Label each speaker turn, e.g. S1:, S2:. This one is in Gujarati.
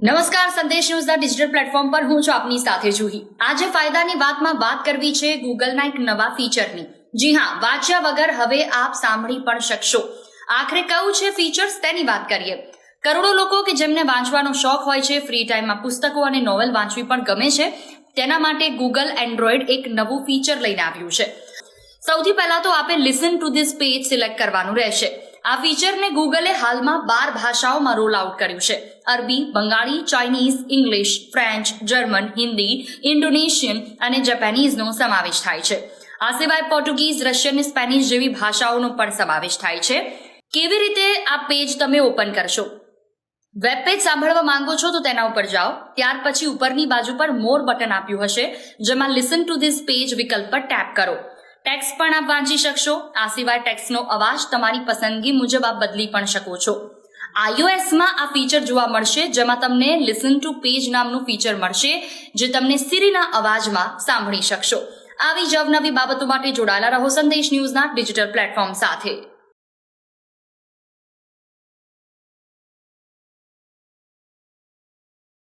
S1: નમસ્કાર, સંદેશ ન્યૂઝના ડિજિટલ પ્લેટફોર્મ પર હું છું આપની સાથે જુહી। આજે ફાયદાની વાતમાં વાત કરવી છે ગૂગલના એક નવા ફીચરની। જી હા, વાંચ્યા વગર હવે આપ સાંભળી પણ શકશો। આખરે કયું છે ફીચર્સ તેની વાત કરીએ। કરોડો લોકો કે જેમને વાંચવાનો શોખ હોય છે, ફ્રી ટાઈમમાં પુસ્તકો અને નોવેલ વાંચવી પણ ગમે છે, તેના માટે ગૂગલ એન્ડ્રોઇડ એક નવું ફીચર લઈને આવ્યું છે। સૌથી પહેલા તો આપે listen to this page select કરવાનું રહેશે। આ ફીચરને ગૂગલે હાલમાં 12 ભાષાઓમાં રોલ આઉટ કર્યું છે। અરબી, Bengali, Chinese, English, French, German, Hindi, Indonesian અને જાપાનીઝનો સમાવેશ થાય છે। આ સિવાય પોર્ટુગીઝ, રશિયન, સ્પેનિશ જેવી ભાષાઓનો પણ સમાવેશ થાય છે। કેવી રીતે આ પેજ તમે ઓપન કરશો? વેબ પેજ સાંભળવા માંગો છો તો તેના ઉપર જાઓ। ત્યાર પછી ઉપરની બાજુ પર મોર બટન આપ્યું હશે, જેમાં લિસન ટુ ધીસ પેજ વિકલ્પ પર ટેપ કરો। ટેક્સ્ટ પણ આપ વાંચી શકશો। આ સિવાય ટેક્સ્ટનો અવાજ તમારી પસંદગી મુજબ આપ બદલી પણ શકો છો। iOSમાં આ ફીચર જોવા મળશે, જેમાં તમને લિસન ટુ પેજ નામનું ફીચર મળશે, જે તમને સિરીના અવાજમાં સાંભળી શકશો। આવી જ અવનવી બાબતો માટે જોડાયેલા રહો સંદેશ ન્યૂઝના ડિજિટલ પ્લેટફોર્મ સાથે।